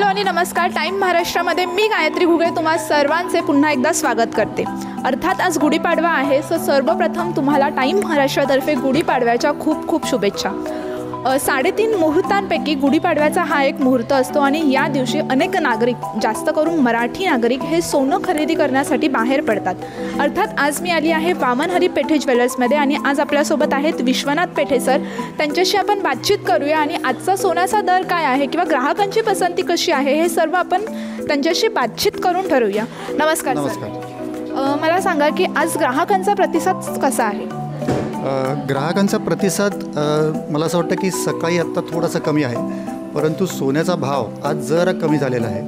Hello आणि नमस्कार. Time महाराष्ट्रामध्ये मी गायत्री घुगे तुम्हा सर्वांचे पुन्हा एकदा स्वागत करते. अर्थात आज गुढीपाडवा आहे, सो सर्वप्रथम तुम्हाला टाइम महाराष्ट्रातर्फे गुढीपाडव्याच्या खूप खूप शुभेच्छा. 3.5 मुहूर्तांपैकी गुढीपाडव्याचा हा एक मुहूर्त असतो आणि या दिवशी अनेक नागरिक, जास्त करून मराठी नागरिक, हे सोनं खरेदी करण्यासाठी बाहेर पडतात. अर्थात आज मी आली आहे वामन हरी पेठे ज्वेलर्समध्ये आणि आज आपल्यासोबत आहेत विश्वनाथ पेठे सर. त्यांच्याशी आपण बातचीत करूया आणि आजचा सोन्याचा दर काय आहे किंवा ग्राहकांची पसंती कशी आहे हे सर्व आपण त्यांच्याशी बातचीत करून ठरवूया. नमस्कार. मला सांगा की आज ग्राहकांचा प्रतिसाद कसा आहे? ग्राहकांचा प्रतिसाद मला असं वाटतं की सकाळी आत्ता थोडासा कमी आहे, परंतु सोन्याचा भाव आज जरा कमी झालेला आहे,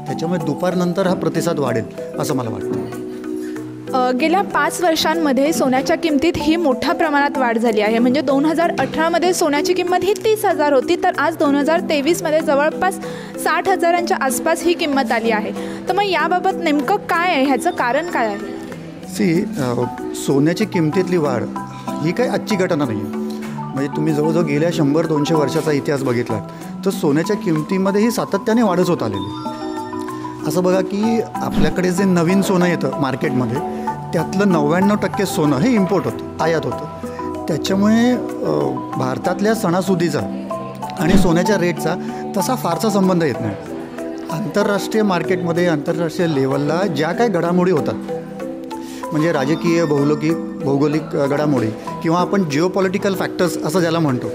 त्याच्यामुळे दुपारनंतर हा प्रतिसाद वाढेल असं मला वाटतं. गेल्या 5 वर्षांमध्ये सोन्याच्या किमतीत ही मोठ्या प्रमाणात वाढ झाली आहे. म्हणजे 2018मध्ये सोन्याची किंमत ही 30,000 होती, तर आज 2023मध्ये जवळपास 60,000च्या आसपास ही किंमत आली आहे. तर मग याबाबत नेमकं काय आहे, ह्याचं कारण काय आहे? सोन्याची किमतीतली वाढ ही काही आजची घटना नाही आहे. म्हणजे तुम्ही जवळजवळ गेल्या 100-200 वर्षाचा इतिहास बघितला तर सोन्याच्या किमतीमध्ये ही सातत्याने वाढच होत आलेली. असं बघा की आपल्याकडे जे नवीन सोनं येतं मार्केटमध्ये त्यातलं 99% सोनं हे इम्पोर्ट होतं, आयात होतं. त्याच्यामुळे भारतातल्या सणासुदीचा आणि सोन्याच्या रेटचा तसा फारसा संबंध येत नाही. आंतरराष्ट्रीय मार्केटमध्ये आंतरराष्ट्रीय लेवलला ज्या काय घडामोडी होतात, म्हणजे राजकीय भौगोलिक घडामोडी किंवा आपण जिओपॉलिटिकल फॅक्टर्स असं ज्याला म्हणतो,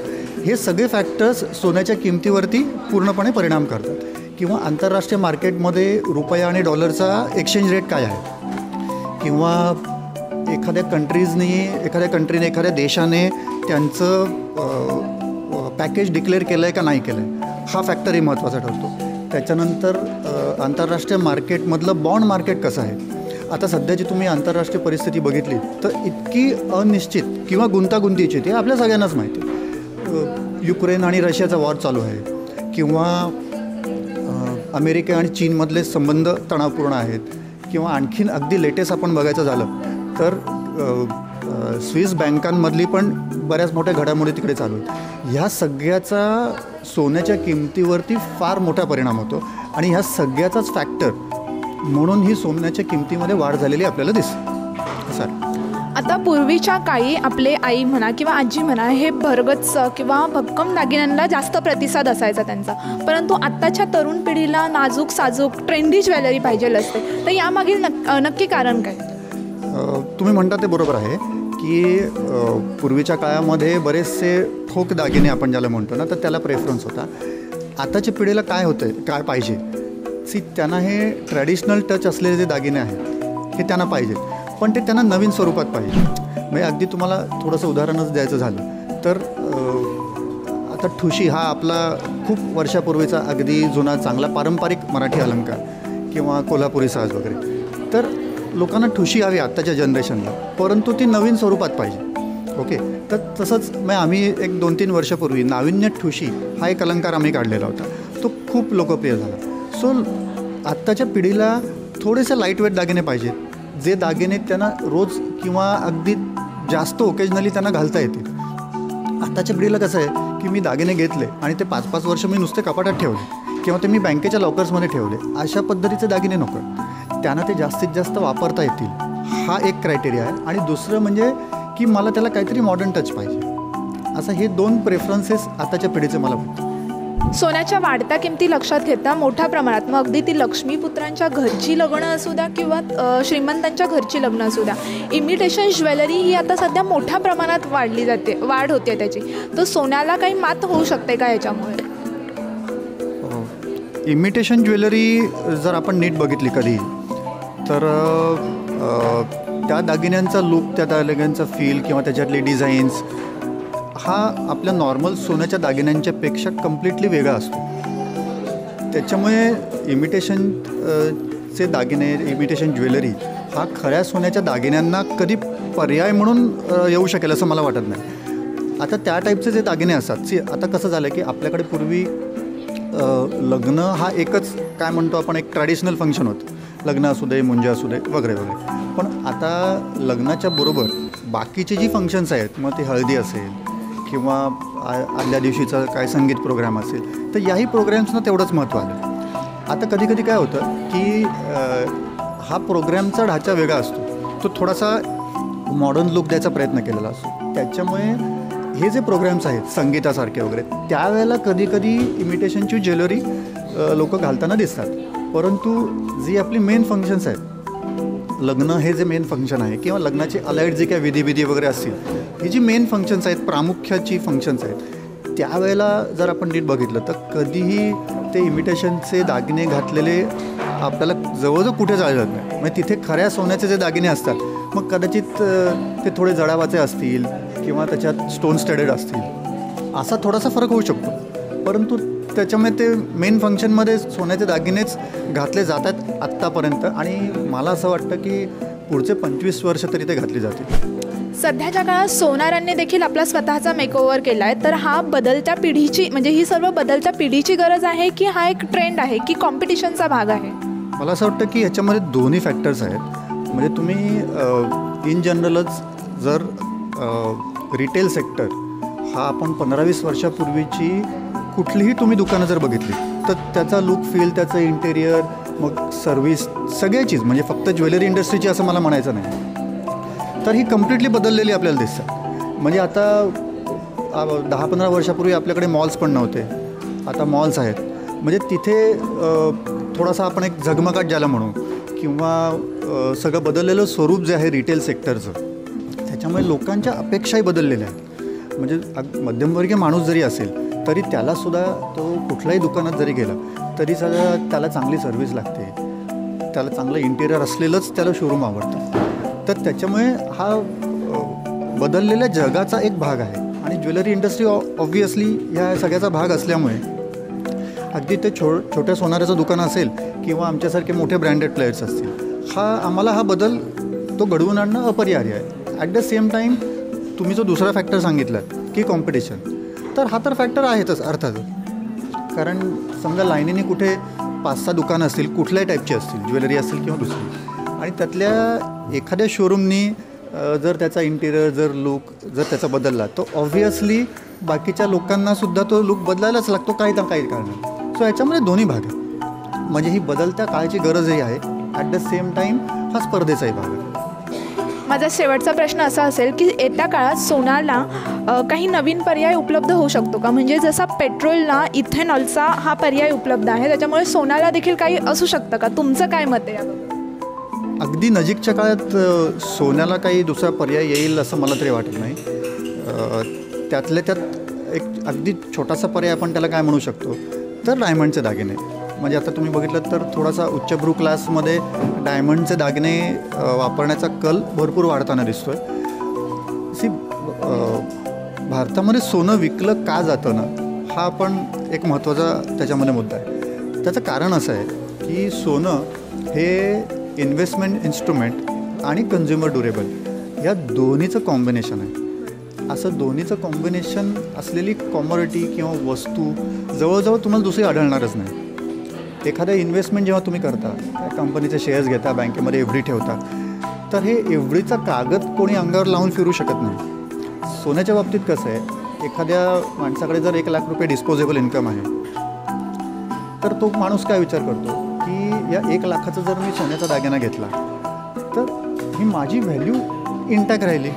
हे सगळे फॅक्टर्स सोन्याच्या किमतीवरती पूर्णपणे परिणाम करतात. किंवा आंतरराष्ट्रीय मार्केटमध्ये रुपया आणि डॉलरचा एक्सचेंज रेट काय आहे, किंवा एखाद्या कंट्रीने एखाद्या देशाने त्यांचं पॅकेज डिक्लेअर केलं आहे का नाही केलं आहे, हा फॅक्टरही महत्त्वाचा ठरतो. त्याच्यानंतर आंतरराष्ट्रीय मार्केटमधलं बॉन्ड मार्केट कसं आहे. आता सध्याची तुम्ही आंतरराष्ट्रीय परिस्थिती बघितली तर इतकी अनिश्चित किंवा गुंतागुंतीची ती आपल्या सगळ्यांनाच माहिती आहे. युक्रेन आणि रशियाचा वॉर चालू आहे, किंवा अमेरिका आणि चीनमधले संबंध तणावपूर्ण आहेत, किंवा आणखीन अगदी लेटेस्ट आपण बघायचं झालं तर स्विस बँकांमधली पण बऱ्याच मोठ्या घडामोडी तिकडे चालू आहेत. ह्या सगळ्याचा सोन्याच्या किमतीवरती फार मोठा परिणाम होतो आणि ह्या सगळ्याचाच फॅक्टर म्हणून ही सोन्याच्या किमतीमध्ये वाढ झालेली आपल्याला दिसते. सर, आता पूर्वीच्या काळी आपले आई म्हणा किंवा आजी म्हणा हे भरगच्च किंवा भक्कम दागिन्यांना जास्त प्रतिसाद असायचा त्यांचा, परंतु आत्ताच्या तरुण पिढीला नाजूक साजूक ट्रेंडी ज्वेलरी पाहिजे असते. तर यामागील नक्की कारण काय? तुम्ही म्हणता ते बरोबर आहे की पूर्वीच्या काळामध्ये बरेचसे ठोक दागिने आपण ज्याला म्हणतो ना, तर त्याला प्रेफरन्स होता. आताच्या पिढीला काय होतं आहे, काय पाहिजे, त्यांना हे ट्रॅडिशनल टच असलेले जे दागिने आहेत हे त्यांना पाहिजे, पण ते त्यांना नवीन स्वरूपात पाहिजे. म्हणजे अगदी तुम्हाला थोडंसं उदाहरणच द्यायचं झालं तर आता ठुशी हा आपला खूप वर्षापूर्वीचा अगदी जुना चांगला पारंपरिक मराठी अलंकार किंवा कोल्हापुरी साज वगैरे, तर लोकांना ठुशी हवी आत्ताच्या जनरेशनला, परंतु ती नवीन स्वरूपात पाहिजे. ओके, तर तसंच मग आम्ही एक 2-3 वर्षापूर्वी नाविन्य ठुशी हा एक अलंकार आम्ही काढलेला होता, तो खूप लोकप्रिय झाला. सो आत्ताच्या पिढीला थोडेसे लाईटवेट दागिने पाहिजेत, जे दागिने त्यांना रोज किंवा अगदी जास्त ओकेजनली त्यांना घालता येतील. आत्ताच्या पिढीला कसं आहे की मी दागिने घेतले आणि ते 5-5 वर्ष मी नुसते कपाटात ठेवले किंवा ते मी बँकेच्या लॉकर्समध्ये ठेवले, अशा पद्धतीचे दागिने नको. त्यांना ते जास्तीत जास्त वापरता येतील, हा एक क्रायटेरिया आहे. आणि दुसरं म्हणजे की मला त्याला काहीतरी मॉडर्न टच पाहिजे. असं हे 2 प्रेफरन्सेस आताच्या पिढीचे मला वाटतं. सोन्याच्या वाढत्या किमती लक्षात घेता मोठ्या प्रमाणात, मग अगदी ती लक्ष्मीपुत्रांच्या घरची लग्न असू द्या किंवा श्रीमंतांच्या घरची लग्न असू द्या, इमिटेशन ज्वेलरी ही आता सध्या मोठ्या प्रमाणात वाढ होते त्याची. तर सोन्याला काही मात होऊ शकते का याच्यामुळे? इमिटेशन ज्वेलरी जर आपण नीट बघितली कधी तर त्या दागिन्यांचा लुक, त्या दागिन्यांचा फील किंवा त्याच्यातले डिझाईन्स हा आपल्या नॉर्मल सोन्याच्या दागिन्यांच्यापेक्षा कम्प्लिटली वेगळा असतो. त्याच्यामुळे इमिटेशनचे दागिने, इमिटेशन ज्वेलरी हा खऱ्या सोन्याच्या दागिन्यांना कधी पर्याय म्हणून येऊ शकेल असं मला वाटत नाही. आता त्या टाईपचे जे दागिने असतात, आता कसं झालं की आपल्याकडे पूर्वी लग्न हा एकच काय म्हणतो आपण एक ट्रॅडिशनल फंक्शन होतं, लग्न असू दे, मुंज असू दे वगैरे वगैरे. पण आता लग्नाच्या बरोबर बाकीचे जी फंक्शन्स आहेत, मग ते हळदी असेल किंवा आदल्या दिवशीचा काय संगीत प्रोग्राम असेल, तर याही प्रोग्रॅम्सना तेवढंच महत्त्व आलं. आता कधी कधी काय होतं की हा प्रोग्रॅमचा ढाचा वेगळा असतो, तो थोडासा मॉडर्न लुक द्यायचा प्रयत्न केलेला असतो. त्याच्यामुळे हे जे प्रोग्रॅम्स आहेत संगीतासारखे वगैरे, त्यावेळेला कधी कधी इमिटेशनची ज्वेलरी लोक घालताना दिसतात. परंतु जी आपली मेन फंक्शन्स आहेत, लग्न हे जे मेन फंक्शन आहे किंवा लग्नाचे अलाइड जे काही विधी वगैरे असतील, ही जी मेन फंक्शन्स आहेत, प्रामुख्याची फंक्शन्स आहेत, त्यावेळेला जर आपण नीट बघितलं तर कधीही ते इमिटेशनचे दागिने घातलेले आपल्याला जवळजवळ कुठे जायला जात नाही. म्हणजे तिथे खऱ्या सोन्याचे जे दागिने असतात, मग कदाचित ते थोडे जडावाचे असतील किंवा त्याच्यात स्टोन स्टडेड असतील, असा थोडासा फरक होऊ शकतो. परंतु त्याच्यामुळे ते मेन फंक्शनमध्ये सोन्याचे दागिनेच घातले जातात आत्तापर्यंत, आणि मला असं वाटतं की पुढचे 25 वर्ष तरी ते घातली जातील. सध्याच्या काळात सोनारांनी देखील आपला स्वतःचा मेकओव्हर केला आहे, तर हा बदलत्या पिढीची म्हणजे ही सर्व बदलत्या पिढीची गरज आहे की हा एक ट्रेंड आहे की कॉम्पिटिशनचा भाग आहे? मला असं वाटतं की ह्याच्यामध्ये दोन्ही फॅक्टर्स आहेत. म्हणजे तुम्ही इन जनरलच जर रिटेल सेक्टर हा आपण 15-20 वर्षापूर्वीची कुठलीही तुम्ही दुकानं जर बघितली तर त्याचा लुक फील, त्याचं इंटेरियर, मग सर्व्हिस, सगळ्याचीच, म्हणजे फक्त ज्वेलरी इंडस्ट्रीची असं मला म्हणायचं नाही, तर ही कम्प्लिटली बदललेली आपल्याला दिसतात. म्हणजे आता 10-15 वर्षापूर्वी आपल्याकडे मॉल्स पण नव्हते, आता मॉल्स आहेत. म्हणजे तिथे थोडासा आपण एक झगमगाट ज्याला म्हणू किंवा सगळं बदललेलं स्वरूप जे आहे रिटेल सेक्टरचं, त्याच्यामुळे लोकांच्या अपेक्षाही बदललेल्या आहेत. म्हणजे मध्यमवर्गीय माणूस जरी असेल तरी त्यालासुद्धा तो कुठल्याही दुकानात जरी गेला तरी सगळं त्याला चांगली सर्व्हिस लागते, त्याला चांगलं इंटेरियर असलेलंच त्याला शोरूम आवडतं. तर त्याच्यामुळे हा बदललेल्या जगाचा एक भाग आहे. आणि ज्वेलरी इंडस्ट्री ऑब्व्हियसली ह्या सगळ्याचा भाग असल्यामुळे अगदी ते छोट्या सोनाराचं दुकान असेल किंवा आमच्यासारखे मोठे ब्रँडेड प्लेयर्स असतील, आम्हाला हा बदल तो घडवून आणणं अपरिहार्य आहे. ॲट द सेम टाईम तुम्ही जो दुसरा फॅक्टर सांगितला की कॉम्पिटिशन, तर हा तर फॅक्टर आहेतच अर्थातच. कारण समजा लाईनीने कुठे 5-6 दुकानं असतील, कुठल्याही टाईपची असतील, ज्वेलरी असेल किंवा दुसरी, आणि त्यातल्या एखाद्या शोरूमनी जर त्याचा इंटिरियर, जर लुक जर त्याचा बदलला, तो ऑब्व्हियसली बाकीच्या लोकांनासुद्धा तो लुक बदलायलाच लागतो काही ना काही कारणाने. सो याच्यामध्ये दोन्ही भाग आहे. म्हणजे ही बदलत्या काळाची गरजही आहे, ॲट द सेम टाईम हा स्पर्धेचाही भाग आहे. माझा शेवटचा प्रश्न असा असेल की येत्या काळात सोन्याला काही नवीन पर्याय उपलब्ध होऊ शकतो का? म्हणजे जसा पेट्रोलला इथेनॉलचा हा पर्याय उपलब्ध आहे, त्याच्यामुळे सोन्याला देखील काही असू शकतं का? तुमचं काय मत आहे याबाबत? अगदी नजीकच्या काळात सोन्याला काही दुसरा पर्याय येईल असं मला तरी वाटत नाही. त्यातल्या त्यात एक अगदी छोटासा पर्याय आपण त्याला काय म्हणू शकतो तर डायमंडचे दागिने. म्हणजे आता तुम्ही बघितलं तर थोडासा उच्चभ्रू क्लासमध्ये डायमंडचे दागिने वापरण्याचा कल भरपूर वाढताना दिसतो आहे. भारतामध्ये सोनं विकलं का जातं ना, हा पण एक महत्त्वाचा त्याच्यामध्ये मुद्दा आहे. त्याचं कारण असं आहे की सोनं हे इन्व्हेस्टमेंट इन्स्ट्रुमेंट आणि कन्झ्युमर ड्युरेबल या दोन्हीचं कॉम्बिनेशन आहे. असं दोन्हीचं कॉम्बिनेशन असलेली कॉमोडिटी किंवा वस्तू जवळजवळ तुम्हाला दुसरी आढळणारच नाही. एखादं इन्व्हेस्टमेंट जेव्हा तुम्ही करता, कंपनीचे शेअर्स घेता, बँकेमध्ये एफ डी ठेवता, तर हे एफ डीचा कागद कोणी अंगावर लावून फिरू शकत नाही. सोन्याच्या बाबतीत कसं आहे, एखाद्या माणसाकडे जर 1 लाख रुपये डिस्पोजेबल इन्कम आहे, तर तो माणूस काय विचार करतो की या 1 लाखाचा जर मी सोन्याचा दागिना घेतला तर ही माझी व्हॅल्यू इंटॅक्ट राहिली,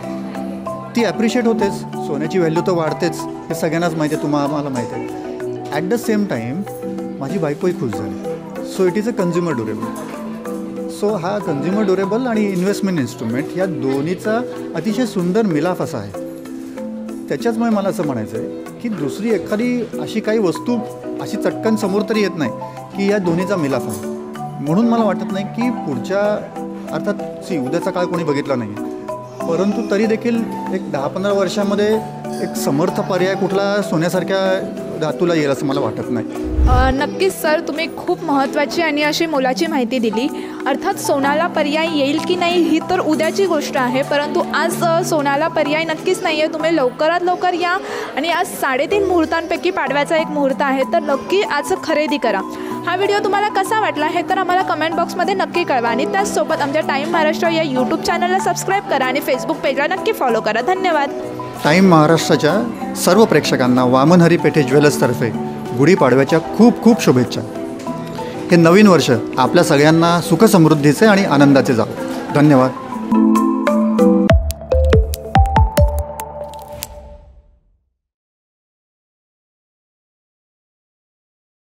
ती ॲप्रिशिएट होतेच, सोन्याची व्हॅल्यू तर वाढतेच, हे सगळ्यांनाच माहिती आहे, आम्हाला माहिती आहे. ॲट द सेम टाईम माझी बायकोही खुश झाली. So it is a consumer durable. So हा कन्झ्युमर ड्युरेबल आणि इन्व्हेस्टमेंट इन्स्ट्रुमेंट या दोन्हीचा अतिशय सुंदर मिलाफ असा आहे. त्याच्याचमुळे मला असं म्हणायचं आहे की दुसरी एखादी अशी काही वस्तू अशी चटकन समोर तरी येत नाही की या दोन्हीचा मिलाफ आहे. म्हणून मला वाटत नाही की पुढच्या, अर्थात उद्याचा काळ कोणी बघितला नाही, परंतु तरी देखील एक 10-15 वर्षामध्ये एक समर्थ पर्याय कुठला सोन्यासारख्या धातूला येईल असं मला वाटत नाही. नक्कीच सर, तुम्ही खूप महत्त्वाची आणि अशी मोलाची माहिती दिली. अर्थात सोन्याला पर्याय येईल की नाही ही तर उद्याची गोष्ट आहे, परंतु आज सोन्याला पर्याय नक्कीच नाही आहे. तुम्ही लवकरात लवकर या आणि आज 3.5 मुहूर्तांपैकी पाडव्याचा एक मुहूर्त आहे, तर नक्की आज खरेदी करा. हा व्हिडिओ तुम्हाला कसा वाटला हे तर आम्हाला कमेंट बॉक्समध्ये नक्की कळवा आणि त्याचसोबत आमच्या टाईम महाराष्ट्र या यूट्यूब चॅनलला सबस्क्राईब करा आणि फेसबुक पेजला नक्की फॉलो करा. धन्यवाद. टाईम महाराष्ट्राच्या सर्व प्रेक्षकांना वामन हरी पेठे ज्वेलर्सतर्फे गुढीपाडव्याच्या खूप खूप शुभेच्छा. हे नवीन वर्ष आपल्या सगळ्यांना सुखसमृद्धीचे आणि आनंदाचे जावो. धन्यवाद.